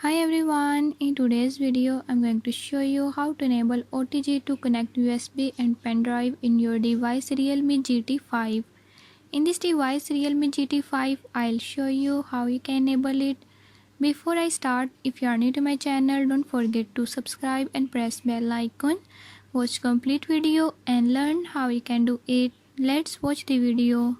Hi everyone, in today's video I'm going to show you how to enable OTG to connect USB and pen drive in your device Realme GT5. In this device Realme GT5, I'll show you how you can enable it. Before I start, if you are new to my channel, don't forget to subscribe and press bell icon. Watch complete video and learn how you can do it. Let's watch the video.